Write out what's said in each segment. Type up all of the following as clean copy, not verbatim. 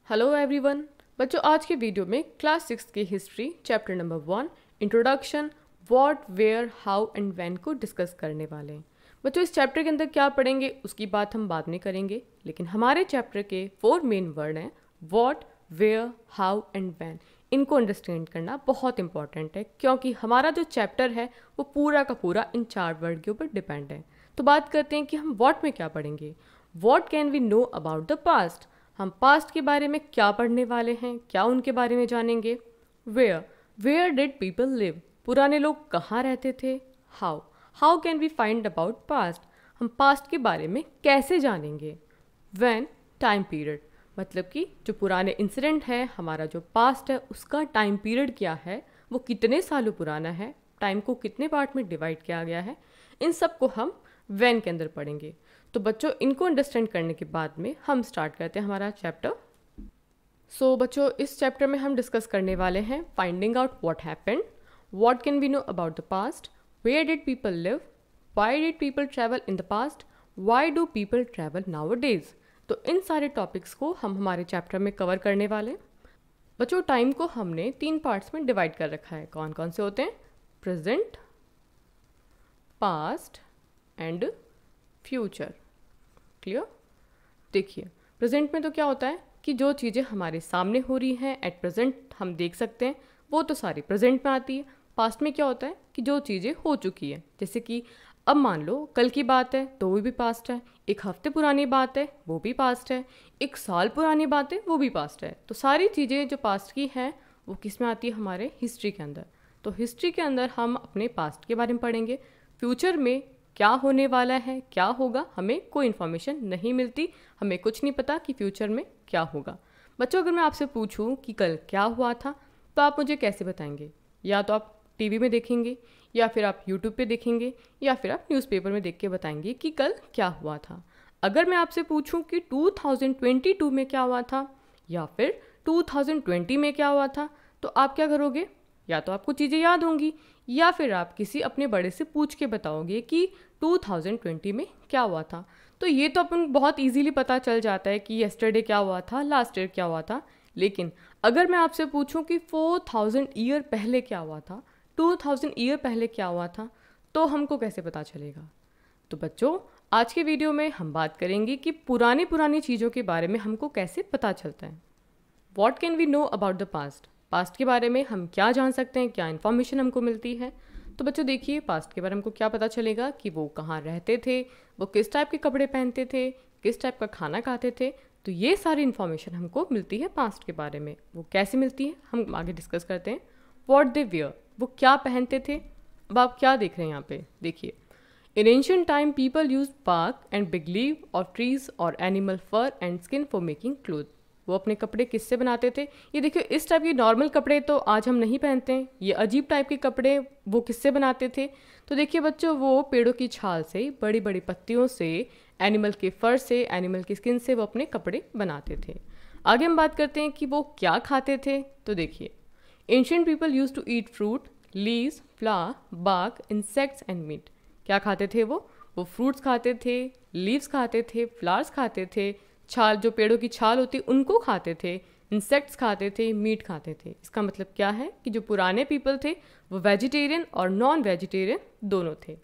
Hello everyone. बच्चों, आज के वीडियो में क्लास 6 की history chapter number 1 introduction what where how and when को डिस्कस करने वाले हैं। बच्चों, इस चैप्टर के अंदर क्या पढ़ेंगे उसकी बात हम बाद में करेंगे, लेकिन हमारे चैप्टर के 4 मेन वर्ड हैं what, where, how and when. इनको अंडरस्टैंड करना बहुत इंपॉर्टेंट है क्योंकि हमारा जो चैप्टर है वो पूरा का पूरा इन 4 वर्ड के ऊपर डिपेंड है। तो बात करते हैं कि हम व्हाट में क्या पढ़ेंगे। What can we know about the past, हम पास्ट के बारे में क्या पढ़ने वाले हैं, क्या उनके बारे में जानेंगे। वेयर डिड पीपल लिव, पुराने लोग कहाँ रहते थे। How can we find about past, हम पास्ट के बारे में कैसे जानेंगे। व्हेन, टाइम पीरियड, मतलब कि जो पुराने इंसिडेंट है, हमारा जो पास्ट है उसका टाइम पीरियड क्या है, वो कितने सालों पुराना है, टाइम को कितने पार्ट में डिवाइड किया गया है, इन सब को हम व्हेन के अंदर पढ़ेंगे। तो बच्चों, इनको अंडरस्टैंड करने के बाद में हम स्टार्ट करते हैं हमारा चैप्टर। सो बच्चों, इस चैप्टर में हम डिस्कस करने वाले हैं finding out what happened, what can we know about the past, where did people live, why did people travel in the past, why do people travel nowadays. तो इन सारे टॉपिक्स को हम हमारे चैप्टर में कवर करने वाले हैं। बच्चों, टाइम को हमने 3 पार्ट्स में डिवाइड कर रखा है। कौन कौन से होते हैं? Present, past and future. Clear? देखिए, प्रेजेंट में तो क्या होता है कि जो चीज़ें हमारे सामने हो रही हैं एट प्रेजेंट हम देख सकते हैं, वो तो सारी प्रेजेंट में आती है। पास्ट में क्या होता है कि जो चीज़ें हो चुकी हैं, जैसे कि अब मान लो कल की बात है तो वो भी पास्ट है, एक हफ्ते पुरानी बात है वो भी पास्ट है, एक साल पुरानी बात है वो भी पास्ट है। तो सारी चीज़ें जो पास्ट की हैं वो किस में आती है? हमारे हिस्ट्री के अंदर। तो हिस्ट्री के अंदर हम अपने पास्ट के बारे में पढ़ेंगे। फ्यूचर में क्या होने वाला है, क्या होगा, हमें कोई इन्फॉर्मेशन नहीं मिलती, हमें कुछ नहीं पता कि फ्यूचर में क्या होगा। बच्चों, अगर मैं आपसे पूछूं कि कल क्या हुआ था तो आप मुझे कैसे बताएंगे? या तो आप टीवी में देखेंगे, या फिर आप यूट्यूब पे देखेंगे, या फिर आप न्यूज़पेपर में देख के बताएंगे कि कल क्या हुआ था। अगर मैं आपसे पूछूं कि 2022 में क्या हुआ था या फिर 2020 में क्या हुआ था, तो आप क्या करोगे? या तो आपको चीज़ें याद होंगी या फिर आप किसी अपने बड़े से पूछ के बताओगे कि 2020 में क्या हुआ था। तो ये तो अपन बहुत इजीली पता चल जाता है कि येस्टरडे क्या हुआ था, लास्ट ईयर क्या हुआ था। लेकिन अगर मैं आपसे पूछूं कि 4000 ईयर पहले क्या हुआ था, 2000 ईयर पहले क्या हुआ था, तो हमको कैसे पता चलेगा? तो बच्चों, आज के वीडियो में हम बात करेंगे कि पुरानी चीज़ों के बारे में हमको कैसे पता चलता है। What can we know about the past, past के बारे में हम क्या जान सकते हैं, क्या इन्फॉर्मेशन हमको मिलती है। तो बच्चों देखिए, पास्ट के बारे में हमको क्या पता चलेगा कि वो कहाँ रहते थे, वो किस टाइप के कपड़े पहनते थे, किस टाइप का खाना खाते थे। तो ये सारी इन्फॉर्मेशन हमको मिलती है पास्ट के बारे में। वो कैसे मिलती है हम आगे डिस्कस करते हैं। व्हाट दे वियर, वो क्या पहनते थे। अब आप क्या देख रहे हैं यहाँ पे? देखिए, in ancient time people use bark and big leave और ट्रीज और animal fur and skin for making cloth. वो अपने कपड़े किससे बनाते थे? ये देखिए, इस टाइप के नॉर्मल कपड़े तो आज हम नहीं पहनते हैं, ये अजीब टाइप के कपड़े वो किससे बनाते थे? तो देखिए बच्चों, वो पेड़ों की छाल से, बड़ी बड़ी पत्तियों से, एनिमल के फर से, एनिमल की स्किन से वो अपने कपड़े बनाते थे। आगे हम बात करते हैं कि वो क्या खाते थे। तो देखिए, ancient people use to eat fruit, leaves, flower, bark, insects and meat. क्या खाते थे वो फ्रूट्स खाते थे, लीव्स खाते थे, फ्लावर्स खाते थे, छाल, जो पेड़ों की छाल होती उनको खाते थे, इंसेक्ट्स खाते थे, मीट खाते थे। इसका मतलब क्या है कि जो पुराने पीपल थे वो वेजिटेरियन और नॉन वेजिटेरियन दोनों थे।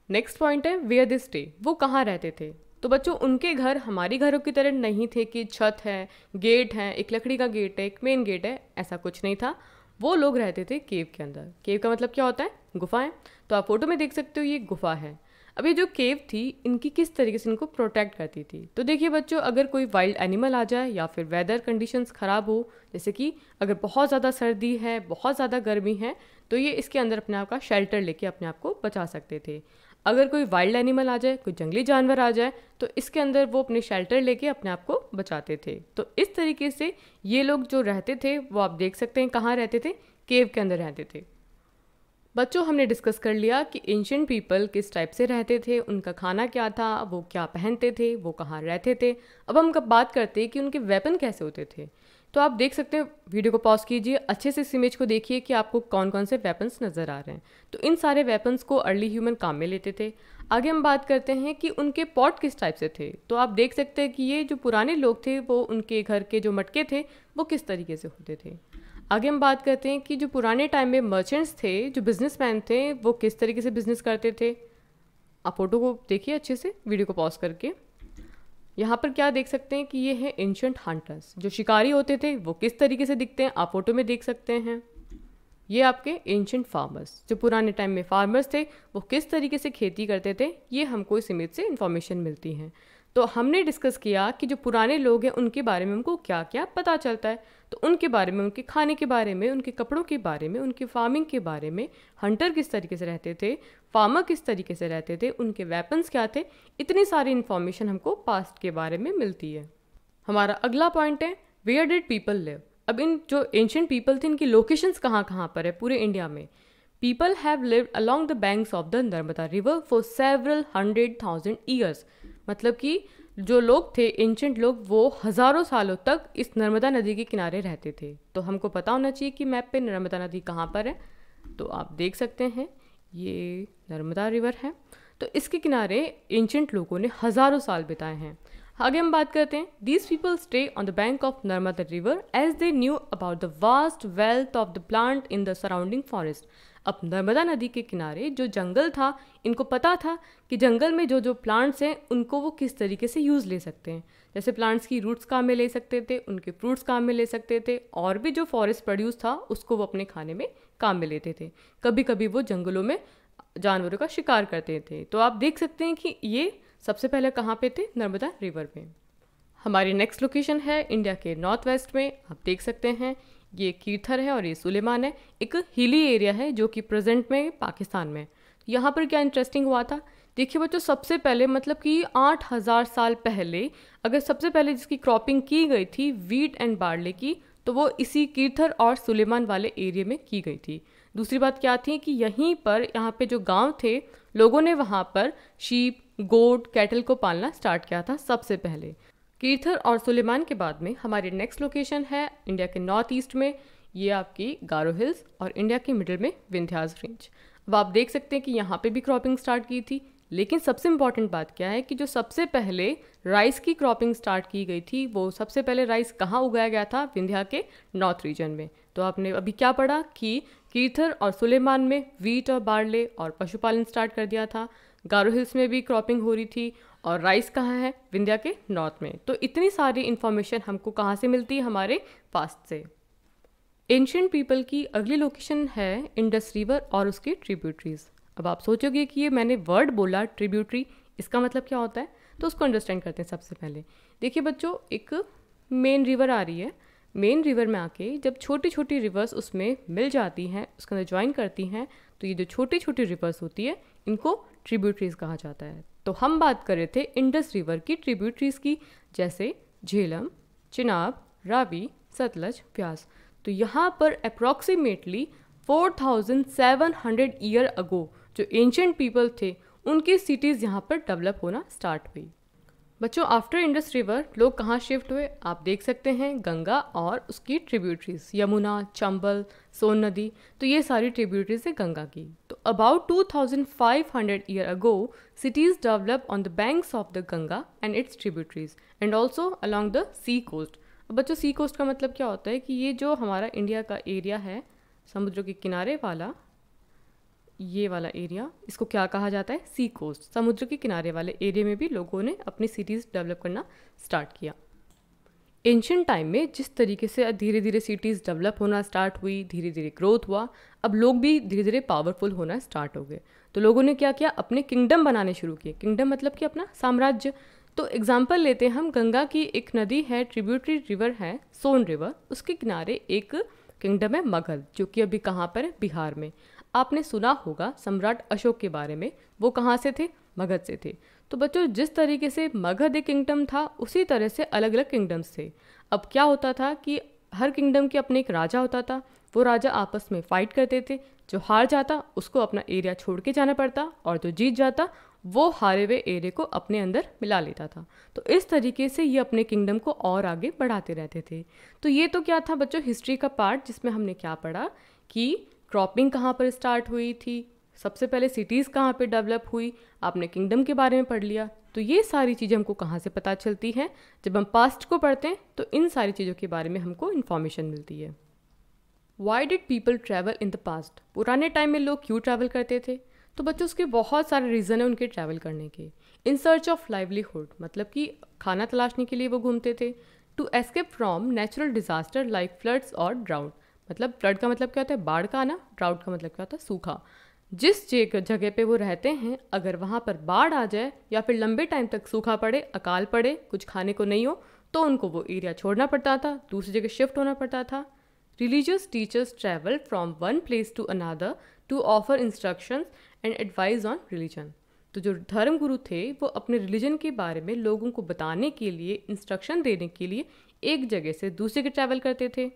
नेक्स्ट पॉइंट है वेयर दे स्टे, वो कहाँ रहते थे। तो बच्चों, उनके घर हमारी घरों की तरह नहीं थे कि छत है, गेट है, एक लकड़ी का गेट है, एक मेन गेट है, ऐसा कुछ नहीं था। वो लोग रहते थे केव के अंदर। केव का मतलब क्या होता है? गुफाएं। तो आप फोटो में देख सकते हो, ये गुफा है। अब ये जो केव थी, इनकी किस तरीके से इनको प्रोटेक्ट करती थी। तो देखिए बच्चों, अगर कोई वाइल्ड एनिमल आ जाए या फिर वेदर कंडीशंस ख़राब हो, जैसे कि अगर बहुत ज़्यादा सर्दी है, बहुत ज़्यादा गर्मी है, तो ये इसके अंदर अपने आप का शेल्टर लेके अपने आप को बचा सकते थे। अगर कोई वाइल्ड एनिमल आ जाए, कोई जंगली जानवर आ जाए, तो इसके अंदर वो अपने शेल्टर लेके अपने आप को बचाते थे। तो इस तरीके से ये लोग जो रहते थे वो आप देख सकते हैं कहाँ रहते थे? केव के अंदर रहते थे। बच्चों, हमने डिस्कस कर लिया कि एंशिएंट पीपल किस टाइप से रहते थे, उनका खाना क्या था, वो क्या पहनते थे, वो कहाँ रहते थे। अब हम कब बात करते हैं कि उनके वेपन कैसे होते थे। तो आप देख सकते हैं, वीडियो को पॉज कीजिए, अच्छे से इस इमेज को देखिए कि आपको कौन कौन से वेपन्स नज़र आ रहे हैं। तो इन सारे वेपन्स को अर्ली ह्यूमन काम में लेते थे। आगे हम बात करते हैं कि उनके पॉट किस टाइप से थे। तो आप देख सकते हैं कि ये जो पुराने लोग थे वो उनके घर के जो मटके थे वो किस तरीके से होते थे। आगे हम बात करते हैं कि जो पुराने टाइम में मर्चेंट्स थे, जो बिजनेसमैन थे, वो किस तरीके से बिजनेस करते थे। आप फोटो को देखिए अच्छे से, वीडियो को पॉज करके। यहाँ पर क्या देख सकते हैं कि ये है एंशिएंट हंटर्स, जो शिकारी होते थे वो किस तरीके से दिखते हैं आप फोटो में देख सकते हैं। ये आपके एंशिएंट फार्मर्स, जो पुराने टाइम में फार्मर्स थे वो किस तरीके से खेती करते थे, ये हमको इस इमेज से इन्फॉर्मेशन मिलती है। तो हमने डिस्कस किया कि जो पुराने लोग हैं उनके बारे में हमको क्या क्या पता चलता है। तो उनके बारे में, उनके खाने के बारे में, उनके कपड़ों के बारे में, उनकी फार्मिंग के बारे में, हंटर किस तरीके से रहते थे, फार्मर किस तरीके से रहते थे, उनके वेपन्स क्या थे, इतनी सारी इन्फॉर्मेशन हमको पास्ट के बारे में मिलती है। हमारा अगला पॉइंट है वेयर डिड पीपल लिव। अब इन जो एंशिएंट पीपल थे इनकी लोकेशंस कहाँ कहाँ पर है पूरे इंडिया में। People have lived along the banks of the Narmada river for several 100,000 years. मतलब कि जो लोग थे, एंशिएंट लोग, वो हज़ारों सालों तक इस नर्मदा नदी के किनारे रहते थे। तो हमको पता होना चाहिए कि मैप पे नर्मदा नदी कहाँ पर है। तो आप देख सकते हैं ये नर्मदा रिवर है। तो इसके किनारे एंशिएंट लोगों ने हज़ारों साल बिताए हैं। आगे हम बात करते हैं, these people stay on the bank of Narmada river as they knew about the vast wealth of the plant in the surrounding forest. अब नर्मदा नदी के किनारे जो जंगल था, इनको पता था कि जंगल में जो जो प्लांट्स हैं उनको वो किस तरीके से यूज़ ले सकते हैं। जैसे प्लांट्स की रूट्स काम में ले सकते थे, उनके फ्रूट्स काम में ले सकते थे, और भी जो फॉरेस्ट प्रोड्यूस था उसको वो अपने खाने में काम में लेते थे। कभी कभी वो जंगलों में जानवरों का शिकार करते थे। तो आप देख सकते हैं कि ये सबसे पहले कहाँ पे थे, नर्मदा रिवर पे। हमारी नेक्स्ट लोकेशन है इंडिया के नॉर्थ वेस्ट में। आप देख सकते हैं ये कीर्थर है और ये सुलेमान है। एक हिली एरिया है जो कि प्रेजेंट में पाकिस्तान में। यहाँ पर क्या इंटरेस्टिंग हुआ था, देखिए बच्चों, सबसे पहले मतलब कि 8,000 साल पहले अगर सबसे पहले जिसकी क्रॉपिंग की गई थी वीट एंड बार्ले की, तो वो इसी कीर्थर और सुलेमान वाले एरिया में की गई थी। दूसरी बात क्या थी कि यहीं पर, यहाँ पे जो गांव थे, लोगों ने वहाँ पर शीप, गोट, कैटल को पालना स्टार्ट किया था सबसे पहले। कीर्थर और सुलेमान के बाद में हमारी नेक्स्ट लोकेशन है इंडिया के नॉर्थ ईस्ट में। ये आपकी गारो हिल्स और इंडिया के मिडिल में विंध्यास रेंज। अब आप देख सकते हैं कि यहाँ पे भी क्रॉपिंग स्टार्ट की थी। लेकिन सबसे इम्पॉर्टेंट बात क्या है कि जो सबसे पहले राइस की क्रॉपिंग स्टार्ट की गई थी, वो सबसे पहले राइस कहाँ उगाया गया था, विंध्या के नॉर्थ रीजन में। तो आपने अभी क्या पढ़ा कि कीर्थर और सुलेमान में वीट और बार्ले और पशुपालन स्टार्ट कर दिया था। गारो हिल्स में भी क्रॉपिंग हो रही थी, और राइस कहाँ है, विंध्या के नॉर्थ में। तो इतनी सारी इन्फॉर्मेशन हमको कहाँ से मिलती है, हमारे पास्ट से। एंशिएंट पीपल की अगली लोकेशन है इंडस रिवर और उसकी ट्रिब्यूटरीज। अब आप सोचोगे कि ये मैंने वर्ड बोला ट्रिब्यूटरी, इसका मतलब क्या होता है, तो उसको अंडरस्टैंड करते हैं। सबसे पहले देखिए बच्चों, एक मेन रिवर आ रही है। मेन रिवर में आके जब छोटी छोटी रिवर्स उसमें मिल जाती हैं, उसके अंदर ज्वाइन करती हैं, तो ये जो छोटी छोटी रिवर्स होती है इनको ट्रिब्यूटरीज कहा जाता है। तो हम बात कर रहे थे इंडस रिवर की ट्रिब्यूटरीज की, जैसे झेलम, चिनाब, रावी, सतलज, व्यास। तो यहाँ पर अप्रॉक्सीमेटली 4,700 ईयर अगो जो एंशिएंट पीपल थे उनकी सिटीज़ यहाँ पर डेवलप होना स्टार्ट हुई। बच्चों, आफ्टर इंडस रिवर लोग कहाँ शिफ्ट हुए, आप देख सकते हैं गंगा और उसकी ट्रिब्यूटरीज, यमुना, चंबल, सोन नदी। तो ये सारी ट्रिब्यूटरीज है गंगा की। तो about 2,500 year ago cities developed on the banks of the Ganga and its tributaries and also along the sea coast। अब बच्चों, सी कोस्ट का मतलब क्या होता है कि ये जो हमारा इंडिया का एरिया है, समुद्र के किनारे वाला, ये वाला एरिया, इसको क्या कहा जाता है, सी कोस्ट। समुद्र के किनारे वाले एरिया में भी लोगों ने अपनी सिटीज़ डेवलप करना स्टार्ट किया। एंशिएंट टाइम में जिस तरीके से धीरे धीरे सिटीज़ डेवलप होना स्टार्ट हुई, धीरे धीरे ग्रोथ हुआ, अब लोग भी धीरे धीरे पावरफुल होना स्टार्ट हो गए। तो लोगों ने क्या किया, अपने किंगडम बनाने शुरू किए। किंगडम मतलब कि अपना साम्राज्य। तो एग्जाम्पल लेते हैं हम, गंगा की एक नदी है, ट्रिब्यूटरी रिवर है सोन रिवर, उसके किनारे एक किंगडम है मगध, जो कि अभी कहाँ पर है, बिहार में। आपने सुना होगा सम्राट अशोक के बारे में, वो कहाँ से थे, मगध से थे। तो बच्चों, जिस तरीके से मगध एक किंगडम था, उसी तरह से अलग अलग किंगडम्स थे। अब क्या होता था कि हर किंगडम के अपने एक राजा होता था, वो राजा आपस में फाइट करते थे। जो हार जाता उसको अपना एरिया छोड़ के जाना पड़ता, और जो जीत जाता वो हारे हुए एरिया को अपने अंदर मिला लेता था। तो इस तरीके से ये अपने किंगडम को और आगे बढ़ाते रहते थे। तो ये तो क्या था बच्चों, हिस्ट्री का पार्ट, जिसमें हमने क्या पढ़ा कि क्रॉपिंग कहाँ पर स्टार्ट हुई थी, सबसे पहले सिटीज़ कहाँ पे डेवलप हुई, आपने किंगडम के बारे में पढ़ लिया। तो ये सारी चीज़ें हमको कहाँ से पता चलती हैं, जब हम पास्ट को पढ़ते हैं तो इन सारी चीज़ों के बारे में हमको इन्फॉर्मेशन मिलती है। Why did people travel in the past, पुराने टाइम में लोग क्यों ट्रैवल करते थे? तो बच्चों उसके बहुत सारे रीज़न है उनके ट्रैवल करने के। इन सर्च ऑफ लाइवलीहुड, मतलब कि खाना तलाशने के लिए वो घूमते थे। To escape from natural disaster like floods और ड्राउट, मतलब फ्लड का मतलब क्या होता है, बाढ़ का आना, ड्राउट का मतलब क्या होता है, सूखा। जिस जगह पे वो रहते हैं अगर वहाँ पर बाढ़ आ जाए या फिर लंबे टाइम तक सूखा पड़े, अकाल पड़े, कुछ खाने को नहीं हो, तो उनको वो एरिया छोड़ना पड़ता था, दूसरी जगह शिफ्ट होना पड़ता था। Religious teachers travel from one place to another to offer instructions and advise on religion. तो जो धर्म गुरु थे वो अपने रिलीजन के बारे में लोगों को बताने के लिए, इंस्ट्रक्शन देने के लिए एक जगह से दूसरी जगह ट्रैवल करते थे।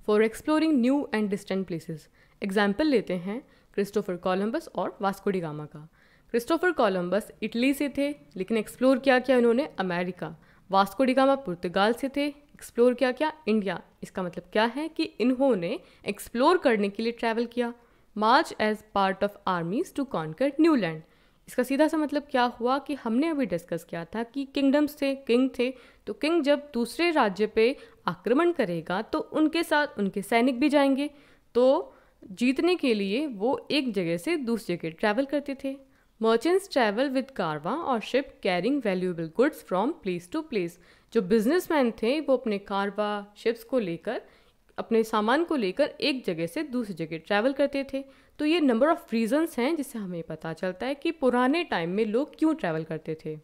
For exploring new and distant places, example लेते हैं क्रिस्टोफर कोलंबस और वास्को डी गामा का। क्रिस्टोफर कोलंबस इटली से थे, लेकिन एक्सप्लोर क्या किया इन्होंने, अमेरिका। वास्को डी गामा पुर्तगाल से थे, एक्सप्लोर क्या किया, इंडिया। इसका मतलब क्या है कि इन्होंने एक्सप्लोर करने के लिए ट्रैवल किया। March as part of armies to conquer new land, इसका सीधा सा मतलब क्या हुआ कि हमने अभी डिस्कस किया था कि किंगडम्स थे, किंग थे, तो किंग जब दूसरे राज्य पे आक्रमण करेगा तो उनके साथ उनके सैनिक भी जाएंगे। तो जीतने के लिए वो एक जगह से दूसरी जगह ट्रैवल करते थे। मर्चेंट्स ट्रैवल विद कारवा और ship carrying valuable goods from place to place, जो बिजनेसमैन थे वो अपने कारवा, शिप्स को लेकर, अपने सामान को लेकर एक जगह से दूसरी जगह ट्रैवल करते थे। तो ये नंबर ऑफ रीजंस हैं जिससे हमें पता चलता है कि पुराने टाइम में लोग क्यों ट्रैवल करते थे।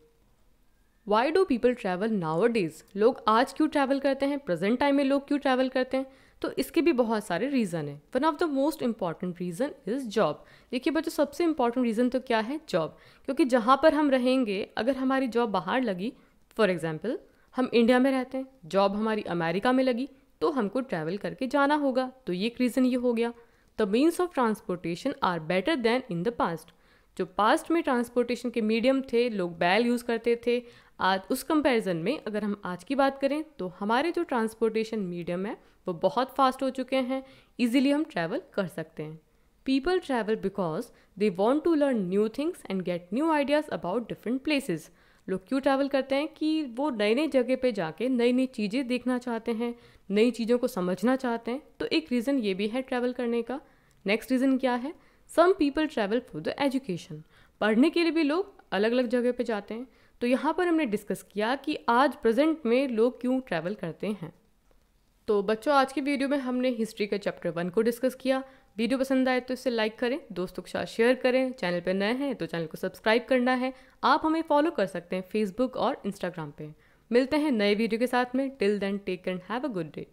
Why do people travel now days, लोग आज क्यों ट्रैवल करते हैं, प्रेजेंट टाइम में लोग क्यों ट्रैवल करते हैं? तो इसके भी बहुत सारे रीज़न हैं। One of the most important reason is job. देखिए बच्चों, सबसे इंपॉर्टेंट रीज़न तो क्या है, जॉब। क्योंकि जहाँ पर हम रहेंगे, अगर हमारी जॉब बाहर लगी, फॉर एग्जाम्पल हम इंडिया में रहते हैं, जॉब हमारी अमेरिका में लगी, तो हमको ट्रैवल करके जाना होगा। तो ये एक रीज़न ये हो गया। The means of transportation are better than in the past, जो पास्ट में ट्रांसपोर्टेशन के मीडियम थे, लोग बैल यूज़ करते थे, आज उस कंपैरिजन में अगर हम आज की बात करें तो हमारे जो ट्रांसपोर्टेशन मीडियम है वो बहुत फास्ट हो चुके हैं, इजीली हम ट्रैवल कर सकते हैं। People travel because they want to learn new things and get new ideas about different places. लोग क्यों ट्रैवल करते हैं कि वो नई नई जगह पे जाके नई नई चीज़ें देखना चाहते हैं, नई चीज़ों को समझना चाहते हैं। तो एक रीज़न ये भी है ट्रैवल करने का। नेक्स्ट रीज़न क्या है, some people travel for the education, पढ़ने के लिए भी लोग अलग अलग जगह पे जाते हैं। तो यहाँ पर हमने डिस्कस किया कि आज प्रेजेंट में लोग क्यों ट्रैवल करते हैं। तो बच्चों, आज की वीडियो में हमने हिस्ट्री के चैप्टर 1 को डिस्कस किया। वीडियो पसंद आए तो इसे लाइक करें, दोस्तों के साथ शेयर करें। चैनल पर नए हैं तो चैनल को सब्सक्राइब करना है। आप हमें फॉलो कर सकते हैं फेसबुक और इंस्टाग्राम पे। मिलते हैं नए वीडियो के साथ में। Till then take care and have a good day.